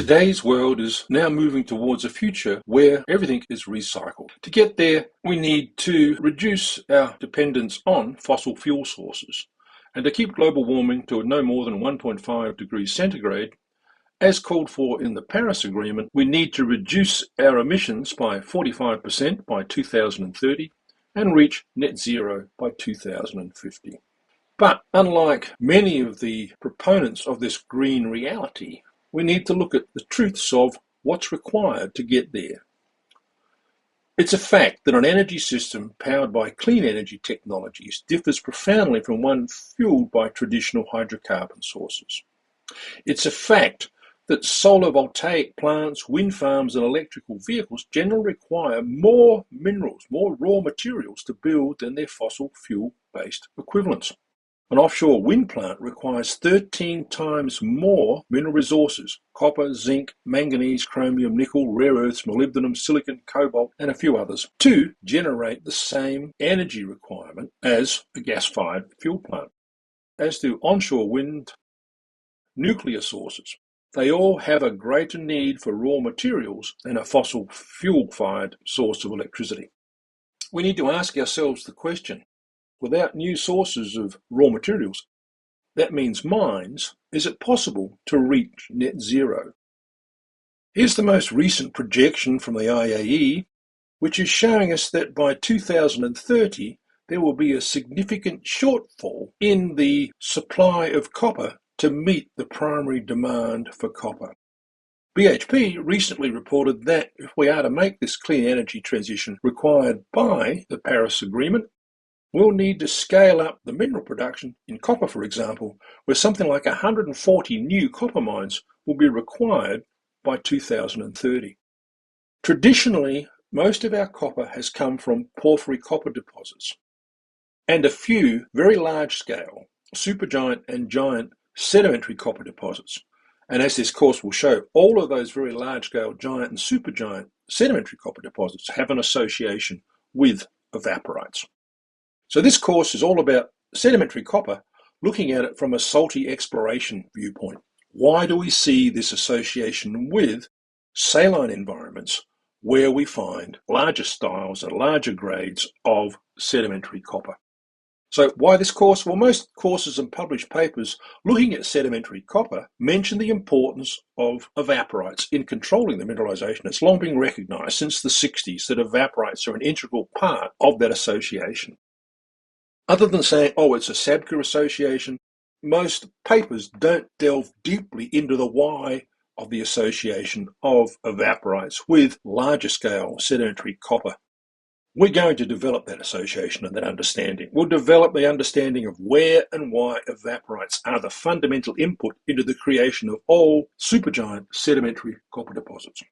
Today's world is now moving towards a future where everything is recycled. To get there, we need to reduce our dependence on fossil fuel sources. And to keep global warming to no more than 1.5 degrees centigrade, as called for in the Paris Agreement, we need to reduce our emissions by 45% by 2030 and reach net zero by 2050. But unlike many of the proponents of this green reality, we need to look at the truths of what's required to get there. It's a fact that an energy system powered by clean energy technologies differs profoundly from one fueled by traditional hydrocarbon sources. It's a fact that solar voltaic plants, wind farms, and electrical vehicles generally require more minerals, more raw materials to build than their fossil fuel-based equivalents. An offshore wind plant requires 13 times more mineral resources: copper, zinc, manganese, chromium, nickel, rare earths, molybdenum, silicon, cobalt, and a few others to generate the same energy requirement as a gas-fired fuel plant. As do onshore wind, nuclear sources. They all have a greater need for raw materials than a fossil fuel-fired source of electricity. We need to ask ourselves the question, without new sources of raw materials, that means mines, is it possible to reach net zero? Here's the most recent projection from the IAE, which is showing us that by 2030, there will be a significant shortfall in the supply of copper to meet the primary demand for copper. BHP recently reported that if we are to make this clean energy transition required by the Paris Agreement, we'll need to scale up the mineral production in copper, for example, where something like 140 new copper mines will be required by 2030. Traditionally, most of our copper has come from porphyry copper deposits and a few very large-scale supergiant and giant sedimentary copper deposits. And as this course will show, all of those very large-scale giant and supergiant sedimentary copper deposits have an association with evaporites. So this course is all about sedimentary copper, looking at it from a salty exploration viewpoint. Why do we see this association with saline environments where we find larger styles and larger grades of sedimentary copper? So why this course? Well, most courses and published papers looking at sedimentary copper mention the importance of evaporites in controlling the mineralization. It's long been recognized since the 60s that evaporites are an integral part of that association. Other than saying, oh, it's a sabkha association, most papers don't delve deeply into the why of the association of evaporites with larger scale sedimentary copper. We're going to develop that association and that understanding. We'll develop the understanding of where and why evaporites are the fundamental input into the creation of all supergiant sedimentary copper deposits.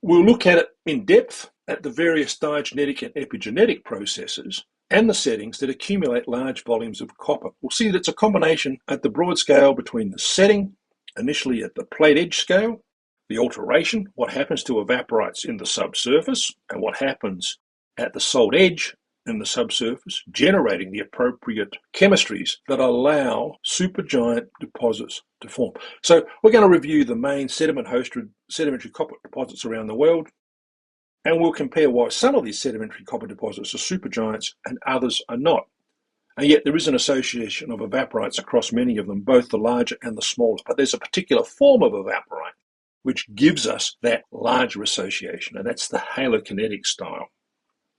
We'll look at it in depth at the various diagenetic and epigenetic processes and the settings that accumulate large volumes of copper. We'll see that it's a combination at the broad scale between the setting, initially at the plate edge scale, the alteration, what happens to evaporites in the subsurface, and what happens at the salt edge in the subsurface, generating the appropriate chemistries that allow supergiant deposits to form. So we're going to review the main sediment-hosted sedimentary copper deposits around the world, and we'll compare why some of these sedimentary copper deposits are supergiants and others are not. And yet there is an association of evaporites across many of them, both the larger and the smaller. But there's a particular form of evaporite which gives us that larger association, and that's the halokinetic style.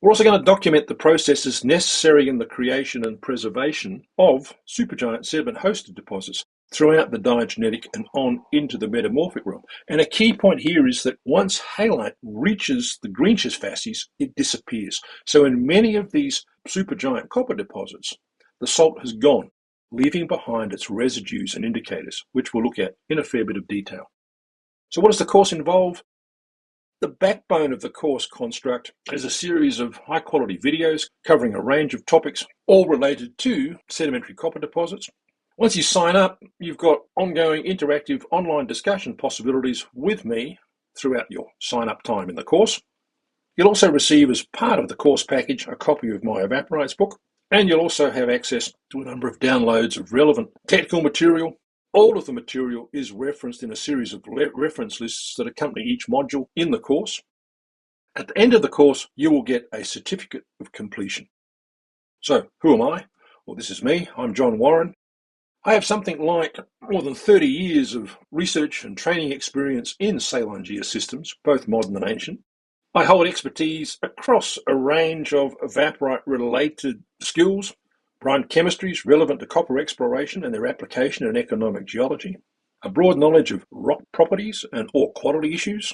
We're also going to document the processes necessary in the creation and preservation of supergiant sediment-hosted deposits throughout the diagenetic and on into the metamorphic realm. And a key point here is that once halite reaches the greenschist facies, it disappears. So in many of these supergiant copper deposits, the salt has gone, leaving behind its residues and indicators, which we'll look at in a fair bit of detail. So what does the course involve? The backbone of the course construct is a series of high-quality videos covering a range of topics, all related to sedimentary copper deposits. Once you sign up, you've got ongoing interactive online discussion possibilities with me throughout your sign-up time in the course. You'll also receive, as part of the course package, a copy of my Evaporites book, and you'll also have access to a number of downloads of relevant technical material, All of the material is referenced in a series of reference lists that accompany each module in the course. At the end of the course, you will get a certificate of completion. So, who am I? Well, this is me. I'm John Warren. I have something like more than 30 years of research and training experience in saline geosystems, both modern and ancient. I hold expertise across a range of evaporite-related skills, brine chemistries relevant to copper exploration and their application in economic geology, a broad knowledge of rock properties and ore quality issues,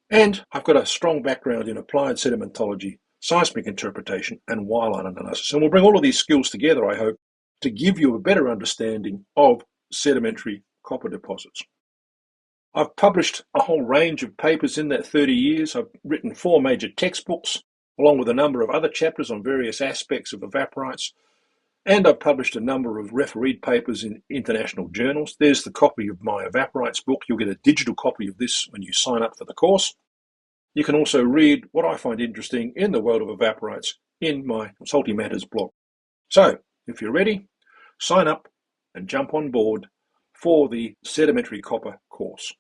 and I've got a strong background in applied sedimentology, seismic interpretation, and wireline analysis. And we'll bring all of these skills together, I hope, to give you a better understanding of sedimentary copper deposits. I've published a whole range of papers in that 30 years. I've written 4 major textbooks, along with a number of other chapters on various aspects of evaporites. And I've published a number of refereed papers in international journals. There's the copy of my evaporites book. You'll get a digital copy of this when you sign up for the course. You can also read what I find interesting in the world of evaporites in my Salty Matters blog. So, if you're ready, sign up and jump on board for the Sedimentary Copper course.